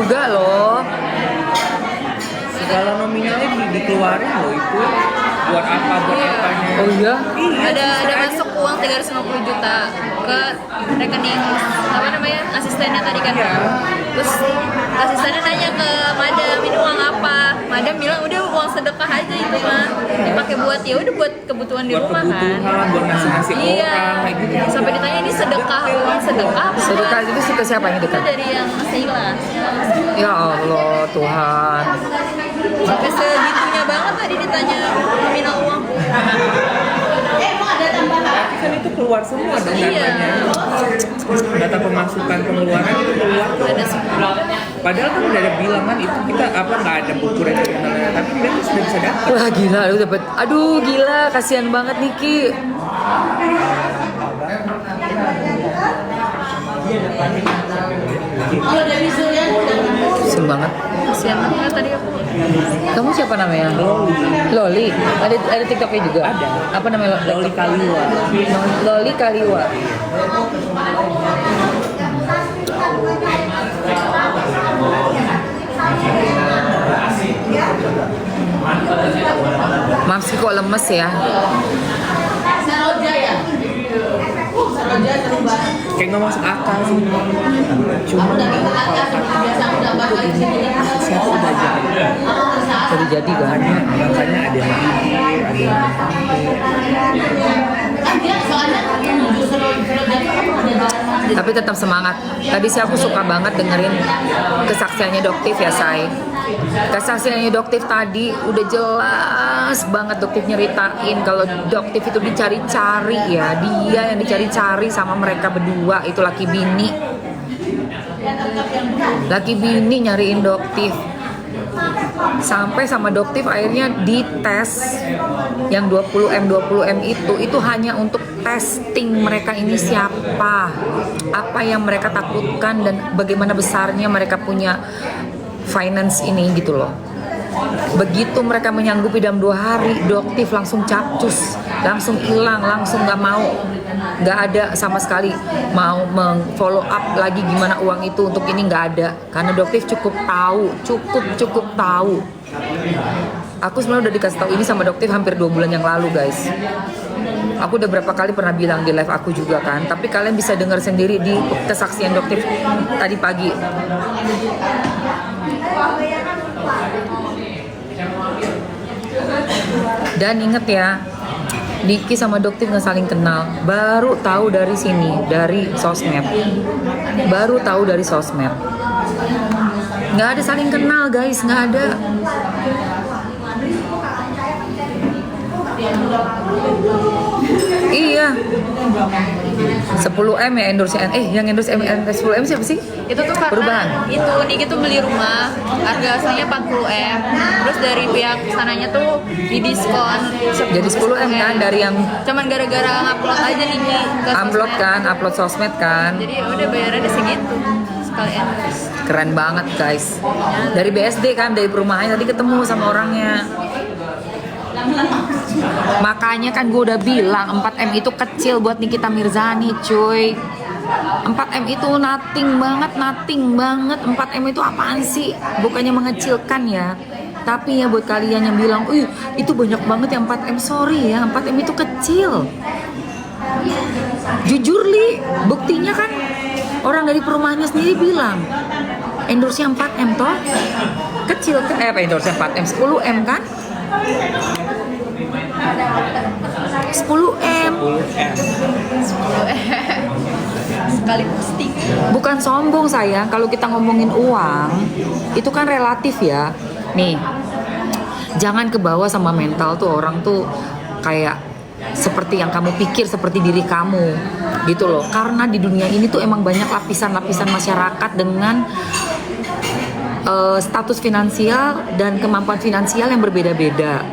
Juga loh. Segala nominalnya dikeluarin loh itu. Buat apa, buat apanya. Oh iya? Ada masuk uang 350 juta ke rekening apa namanya asistennya tadi kan. Terus asistennya nanya ke madam ini uang apa, madam bilang udah uang sedekah aja itu mah dipakai buat ya udah buat kebutuhan di rumah kan. Buat ngasih Iya, orang kayak gitu. sampai ditanya ini sedekah uang sedekah apa? Sedekah itu ke siapa yang Itu dekat? dari yang Sheila. Ya Allah Tuhan. Sampai segitunya banget tadi ditanya nominal uang. Tapi kan itu keluar semua dong Iya. datanya. Data pemasukan pengeluaran itu keluar tuh. Ada semua. Padahal kan udah ada bilang kan itu kita apa nggak ada buku regionalnya, tapi kita tuh sudah bisa dapat. Wah gila lu dapet. Aduh gila kasihan banget Niki. Kasihan banget. Kasihan banget tadi aku. Kamu siapa namanya? Loli. Ada TikToknya juga? Ada. Apa namanya? Loli Kaliwa. Loli Kaliwa. Mamski kok lemes ya? Kayak nggak masuk akal sih. Cuma siapa udah jadi. Jadi jadi kan? Makanya ada yang gigi, ada yang Tapi tetap semangat. Tadi sih aku suka banget dengerin kesaksiannya Doktif ya Say. Kesaksiannya Doktif tadi udah jelas banget Doktif nyeritain kalau Doktif itu dicari-cari ya. Dia yang dicari-cari sama mereka berdua itu laki bini. Laki bini nyariin Doktif. Sampai sama Doktif akhirnya dites yang 20M itu hanya untuk testing mereka ini siapa, apa yang mereka takutkan dan bagaimana besarnya mereka punya finance ini gitu loh. Begitu mereka menyanggupi dalam 2 hari, Doktif langsung capcus, langsung hilang, langsung nggak ada sama sekali mau follow up lagi gimana uang itu untuk ini, nggak ada karena Doktif cukup tahu. Aku sebenarnya udah dikasih tahu ini sama Doktif hampir 2 bulan yang lalu guys. Aku udah berapa kali pernah bilang di live aku juga kan, tapi kalian bisa dengar sendiri di kesaksian Doktif tadi pagi. Dan inget ya, Niki sama Doktif nggak saling kenal, baru tahu dari sini, dari sosmed. Nggak ada saling kenal guys, nggak ada. Iya. 10M ya endorse yang endorse 10M siapa sih? Itu tuh karena Perubahan. itu Niki tuh beli rumah harga asalnya 40M, terus dari pihak sananya tuh didiskon Jadi 10M kan dari yang cuman gara-gara ngupload aja Niki ke upload sosmed. kan, upload sosmed kan. Jadi udah bayarnya segitu sekali endorse. Keren banget guys. Dari BSD kan, dari perumahannya tadi ketemu sama orangnya. Makanya kan gue udah bilang 4M itu kecil buat Nikita Mirzani cuy. 4M itu nothing banget. 4M itu apaan sih? Bukannya mengecilkan ya, tapi ya buat kalian yang bilang itu banyak banget yang 4M, sorry ya, 4M itu kecil. Jujur Li, buktinya kan orang dari perumahannya sendiri bilang endorse-nya 4M toh kecil kan, endorse-nya 4M, 10M kan, 10M. Sekali posting. Bukan sombong sayang, kalau kita ngomongin uang itu kan relatif ya. Nih, jangan kebawa sama mental tuh orang tuh kayak seperti yang kamu pikir seperti diri kamu gitu loh. Karena di dunia ini tuh emang banyak lapisan-lapisan masyarakat dengan status finansial dan kemampuan finansial yang berbeda-beda.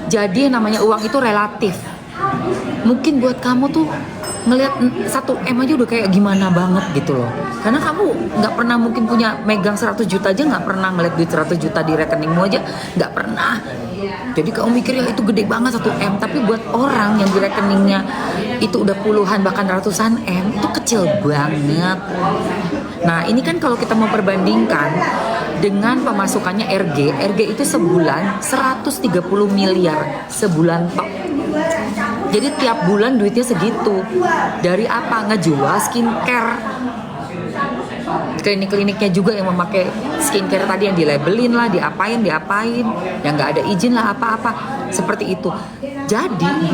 Jadi yang namanya uang itu relatif. Mungkin buat kamu tuh ngelihat 1 M aja udah kayak gimana banget gitu loh. Karena kamu nggak pernah mungkin punya megang 100 juta aja, nggak pernah ngeliat duit 100 juta di rekeningmu aja, nggak pernah. Jadi kamu mikir ya itu gede banget 1 M, tapi buat orang yang di rekeningnya itu udah puluhan bahkan ratusan M, itu kecil banget. Nah ini kan kalau kita mau perbandingkan dengan pemasukannya RG itu sebulan 130 miliar sebulan tok. Jadi tiap bulan duitnya segitu. Dari apa? Ngejual skincare. Klinik-kliniknya juga yang memakai skincare tadi, yang dilabelin lah, diapain, yang nggak ada izin lah apa-apa seperti itu. Jadi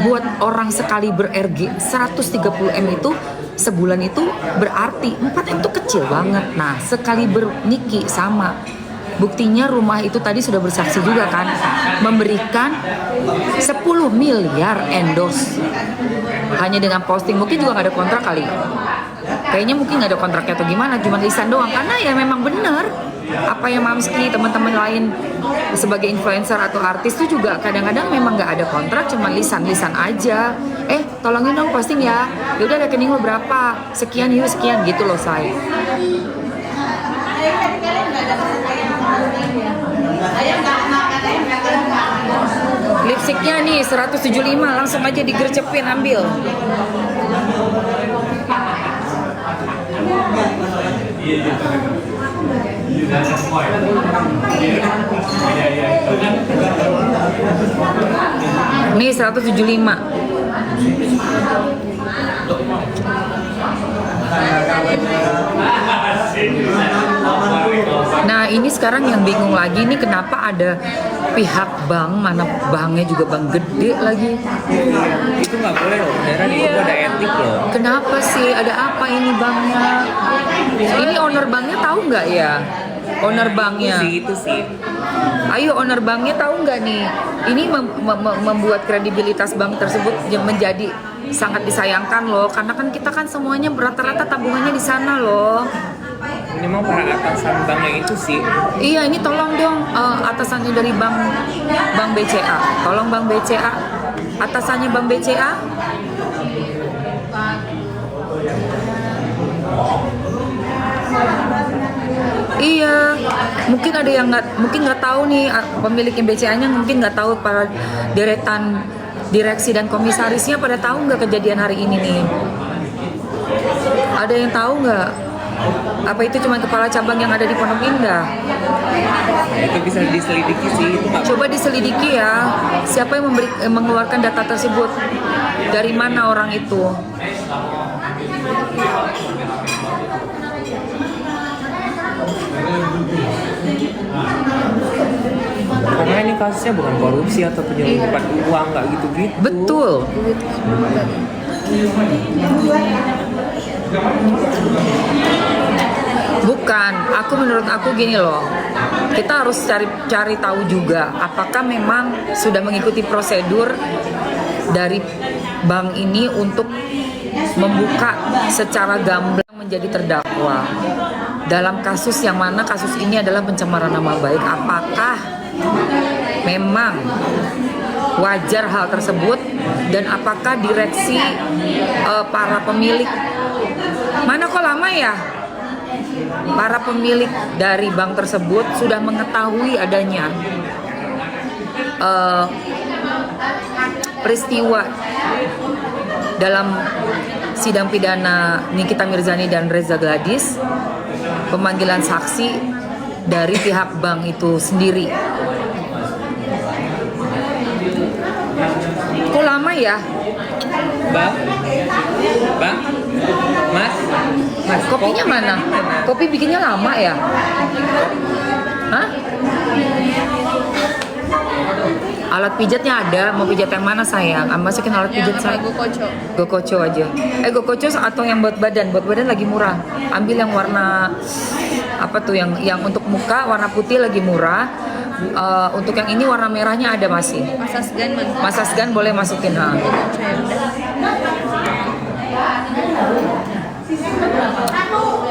buat orang sekali ber-RG 130 M itu sebulan itu berarti 4 M itu kecil banget. Nah sekali ber-Niki sama. Buktinya rumah itu tadi sudah bersaksi juga kan, memberikan 10 miliar endorse hanya dengan posting. Mungkin juga nggak ada kontrak kali, kayaknya mungkin nggak ada kontraknya atau gimana, cuma lisan doang. Karena ya memang bener apa yang Mamski teman-teman lain sebagai influencer atau artis itu juga kadang-kadang memang nggak ada kontrak, cuma lisan-lisan aja. Tolongin dong posting ya, yaudah rekening lo berapa, sekian yuk sekian gitu loh say. Lipstiknya nih 175, langsung aja digercepin, ambil. Nih 175. Nah ini sekarang yang bingung lagi nih, kenapa ada pihak bank, mana banknya juga bank gede lagi. Itu nggak boleh loh, beneran itu ada etik loh. Kenapa sih, ada apa ini banknya? Ini owner banknya tahu nggak ya? Owner banknya Itu sih. Ayo owner banknya tahu nggak nih? Ini membuat kredibilitas bank tersebut menjadi sangat disayangkan loh. Karena kan kita kan semuanya rata-rata tabungannya di sana loh. Ini memang para atasan banknya itu sih. Iya, ini tolong dong atasannya dari bank BCA. Tolong bank BCA, atasannya bank BCA. Iya, mungkin ada yang nggak tahu nih, pemilik BCA-nya mungkin nggak tahu, para deretan direksi dan komisarisnya pada tahu nggak kejadian hari ini nih? Ada yang tahu nggak? Apa itu cuma kepala cabang yang ada di Pondok Indah? Itu bisa diselidiki sih. Itu Coba diselidiki ya, siapa yang mengeluarkan data tersebut? Dari mana orang itu? Karena ini kasusnya bukan korupsi atau penyelundupan uang, nggak gitu-gitu. Betul. Bukan, menurut aku gini loh, kita harus cari tahu juga apakah memang sudah mengikuti prosedur dari bank ini untuk membuka secara gamblang menjadi terdakwa dalam kasus yang mana kasus ini adalah pencemaran nama baik. Apakah memang wajar hal tersebut, dan apakah direksi para pemilik, mana kok lama ya, para pemilik dari bank tersebut sudah mengetahui adanya peristiwa dalam sidang pidana Nikita Mirzani dan Reza Gladys, pemanggilan saksi dari pihak bank itu sendiri. Kok lama ya? Bang, Mas, Kopinya mana? Kopi bikinnya lama ya? Hah? Alat pijatnya ada, mau pijat yang mana sayang? Masukin alat pijat saya. Gokocho aja. Gokocho atau yang buat badan lagi murah. Ambil yang warna apa tuh, yang untuk muka warna putih lagi murah. Untuk yang ini warna merahnya ada masih. Masasgan boleh masukin.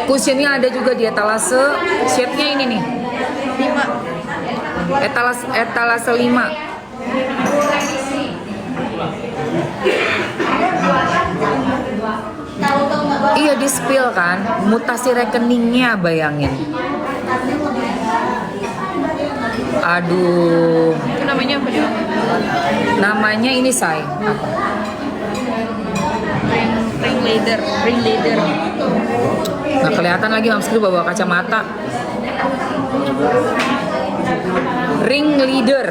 Cushionnya ada juga di etalase. Shape-nya ini nih. 5. Etalase 5. Iya di spill kan, mutasi rekeningnya bayangin. Aduh, Itu namanya apa dia? namanya ini say. Ring leader. Nggak kelihatan lagi Mamski bawa kacamata. Ring leader.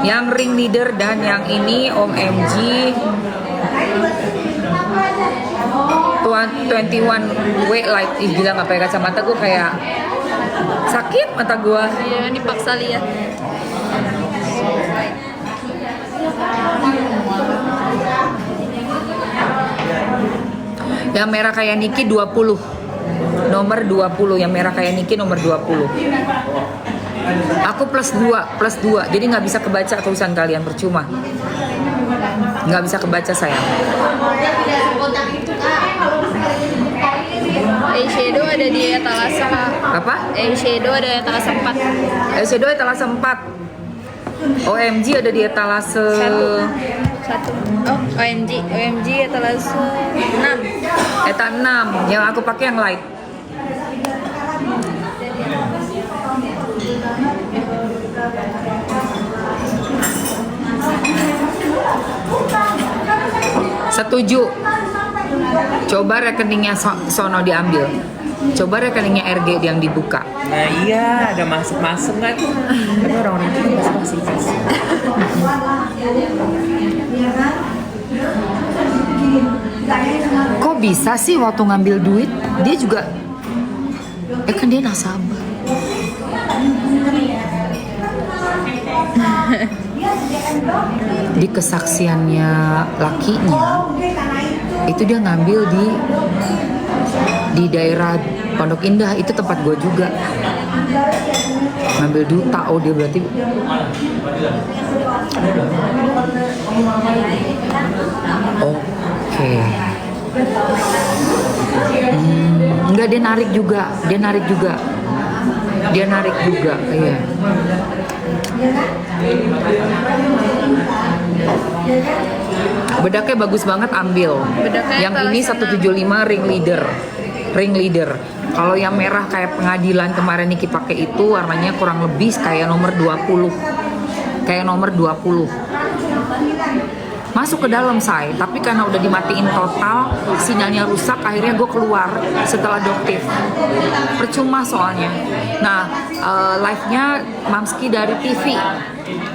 Yang ring leader dan yang ini OMG 21 W light. Ih gila nggak pakai kacamata gue kayak sakit mata gue. Iya, dipaksa lihat. Yang merah kayak Niki 20. Nomor 20, yang merah kayak Niki nomor 20. Aku plus 2. Jadi nggak bisa kebaca tulisan kalian, percuma. Nggak bisa kebaca sayang. Eyeshadow ada di etalase. Apa? Eyeshadow ada etalase 4. Eyeshadow etalase 4. OMG ada di etalase Satu. Oh, OMG etalase 6. Eta 6. Yang aku pakai yang light. Setuju. Coba rekeningnya Sono diambil. Coba rekeningnya RG yang dibuka. Nah iya, ada masuk-masuk kan. Tapi orang-orang itu masuk-masuk kasih. Kok bisa sih waktu ngambil duit dia juga kan dia nasabah. Di kesaksiannya lakinya itu dia ngambil di daerah Pondok Indah, itu tempat gue juga ngambil duta. Oh dia berarti oke. Enggak, dia narik juga iya. Bedaknya bagus banget, ambil. Bedaknya Yang ini 175 ring leader. Kalau yang merah kayak pengadilan kemarin Niki pakai itu warnanya kurang lebih kayak nomor 20. Masuk ke dalam say, tapi karena udah dimatiin total, sinyalnya rusak, akhirnya gue keluar setelah doktif. Percuma soalnya. Nah, live-nya Mamski dari TV.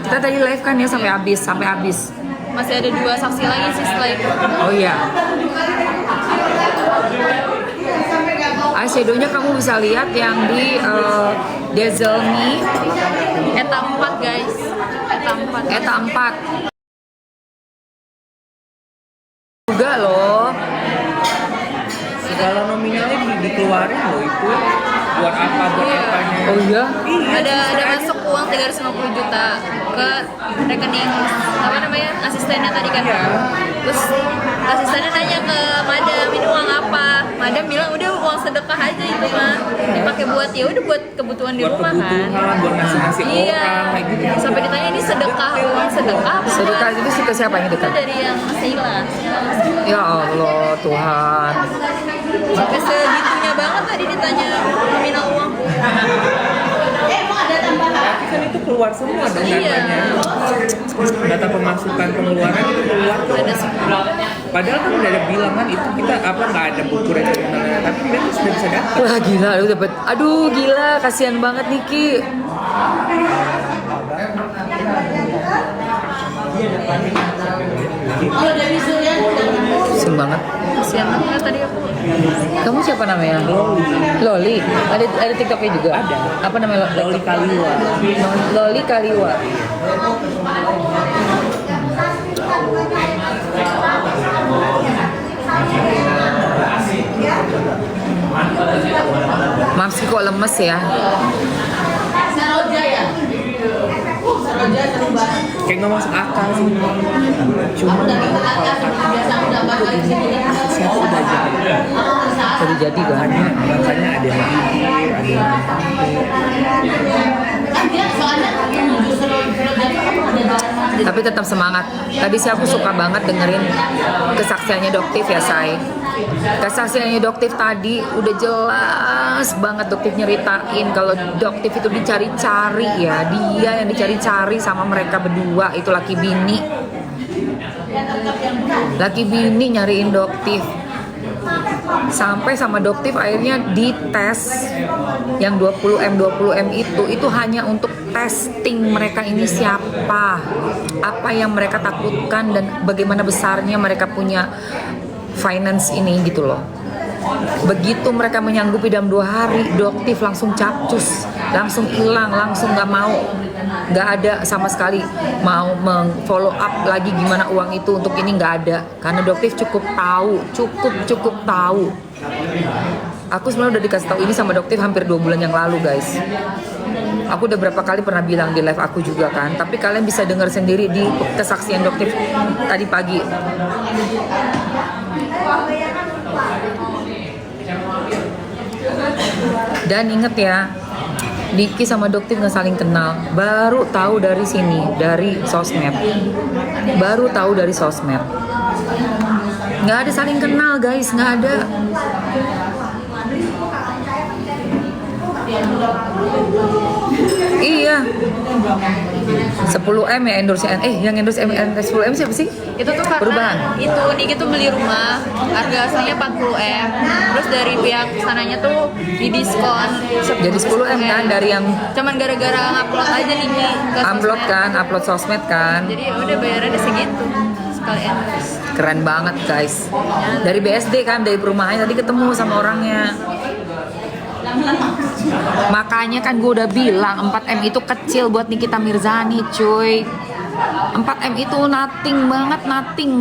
Kita tadi live kan ya sampai habis. Masih ada 2 saksi lagi sih setelah itu. Oh iya. Eyeshadow-nya kamu bisa lihat yang di Dazzle Me. Eta 4 guys. Eta 4. Juga loh. Segala nominalnya dikeluarin loh itu. Buat apanya. Oh iya? Ada masuk uang 350 juta ke rekening apa namanya asistennya tadi kan. Terus asistennya nanya ke madam, ini uang apa? Madam bilang udah uang sedekah aja itu mah, dipakai buat ya udah buat kebutuhan di rumah kan. Buat ngasih Iya. orang kayak gitu. Sampai ditanya ini sedekah, uang sedekah apa? Sedekah itu sih ke siapa yang Itu dekat? dari yang Sheila. Ya Allah Tuhan. Sampai segitunya banget tadi ditanya nominal uang. Tapi kan itu keluar semua dong Iya. datanya. Data pemasukan pengeluaran itu keluar tuh. Ada semua. Padahal kan udah ada bilangan itu kita nggak ada buku regionalnya, tapi mereka sudah bisa dapat. Wah gila, lu dapet. Aduh gila, kasihan banget Niki. Kasihan banget. Kasihan banget tadi aku. Kamu siapa namanya? Loli. Ada TikToknya juga. Ada. Apa namanya? Loli Kaliwa. Loli Kaliwa. Mamski kok lemes ya? Kayak nggak masuk akal sih. Cuma siapa udah jadi. Jadi kan? Makanya ada yang ada yang Tapi tetap semangat. Tadi sih aku suka banget dengerin kesaksiannya Doktif ya, Say. Kesaksiannya Doktif tadi udah jelas banget Doktif nyeritain kalau Doktif itu dicari-cari ya. Dia yang dicari-cari sama mereka berdua, itu laki bini. Laki bini nyariin Doktif. Sampai sama Doktif akhirnya dites yang 20M itu hanya untuk testing mereka ini siapa, apa yang mereka takutkan, dan bagaimana besarnya mereka punya finance ini gitu loh. Begitu mereka menyanggupi dalam 2 hari, Doktif langsung capcus, langsung hilang, langsung nggak ada sama sekali mau follow up lagi gimana uang itu untuk ini, nggak ada, karena Doktif cukup tahu. Aku sebenarnya udah dikasih tahu ini sama Doktif hampir 2 bulan yang lalu, guys. Aku udah berapa kali pernah bilang di live aku juga kan, tapi kalian bisa dengar sendiri di kesaksian Doktif tadi pagi. Dan inget ya, Niki sama Doktif nggak saling kenal, baru tahu dari sini, dari sosmed. Nggak ada saling kenal, guys, nggak ada. Iya, 10M ya endorse yang endorse 10M siapa sih? Itu tuh karena Perubahan. itu Niki tuh beli rumah harga asalnya 40M, terus dari pihak sananya tuh didiskon Jadi 10M kan dari yang cuman gara-gara ngupload aja Niki ke upload sosmed kan. jadi udah bayarnya segitu sekali endorse. Keren banget, guys. Dari BSD kan, dari perumahannya tadi ketemu sama orangnya. Makanya kan gue udah bilang 4M itu kecil buat Nikita Mirzani, cuy. 4M itu nothing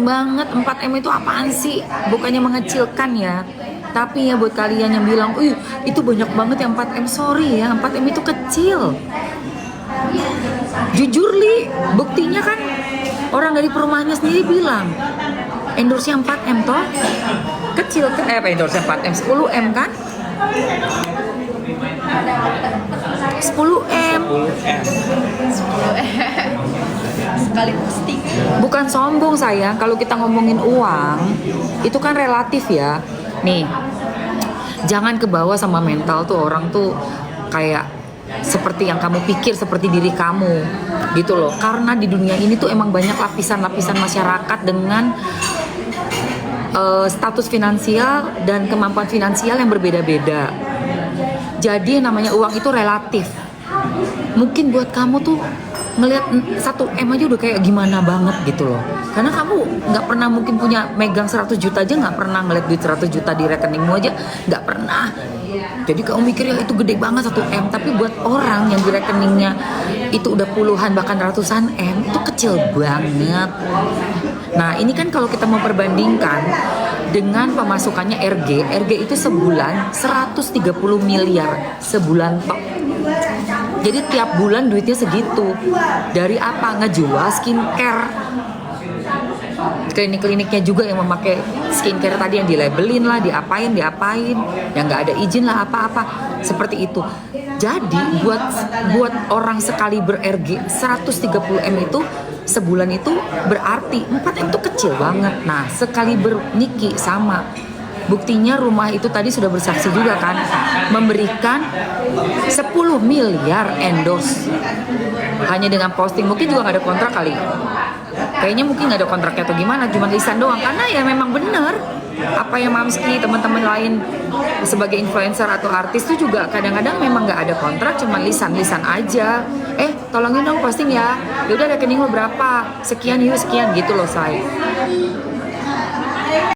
banget. 4M itu apaan sih? Bukannya mengecilkan ya. Tapi ya buat kalian yang bilang, itu banyak banget yang 4M, sorry ya, 4M itu kecil. Jujur Li, buktinya kan orang dari perumahannya sendiri bilang endorse-nya 4M toh kecil kan, endorse 4M 10M kan, 10M Sekali posting. bukan sombong sayang. Kalau kita ngomongin uang itu kan relatif ya. Nih, jangan kebawa sama mental tuh orang tuh kayak seperti yang kamu pikir, seperti diri kamu gitu loh. Karena di dunia ini tuh emang banyak lapisan-lapisan masyarakat dengan status finansial dan kemampuan finansial yang berbeda-beda. Jadi namanya uang itu relatif. Mungkin buat kamu tuh ngelihat 1M aja udah kayak gimana banget gitu loh. Karena kamu nggak pernah mungkin punya megang 100 juta aja, nggak pernah ngeliat duit 100 juta di rekeningmu aja, nggak pernah. Jadi kamu mikirnya itu gede banget 1M, tapi buat orang yang di rekeningnya itu udah puluhan bahkan ratusan M, itu kecil banget. Nah ini kan kalau kita mau perbandingkan dengan pemasukannya RG itu sebulan 130 miliar sebulan tok. Jadi tiap bulan duitnya segitu. Dari apa? Ngejual skincare. Klinik-kliniknya juga yang memakai skincare tadi yang dilabelin lah, diapain, yang nggak ada izin lah apa-apa seperti itu. Jadi buat orang sekali ber-RG 130M itu sebulan itu berarti 4M itu kecil banget. Nah sekali ber-Niki sama. Buktinya rumah itu tadi sudah bersaksi juga kan, memberikan 10 miliar endorse hanya dengan posting. Mungkin juga nggak ada kontrak kali, kayaknya mungkin nggak ada kontraknya atau gimana, cuma lisan doang. Karena ya memang bener apa yang Mamski teman-teman lain sebagai influencer atau artis itu juga kadang-kadang memang nggak ada kontrak, cuma lisan-lisan aja. Tolongin dong posting ya, yaudah rekening lo berapa, sekian yuk sekian gitu loh say.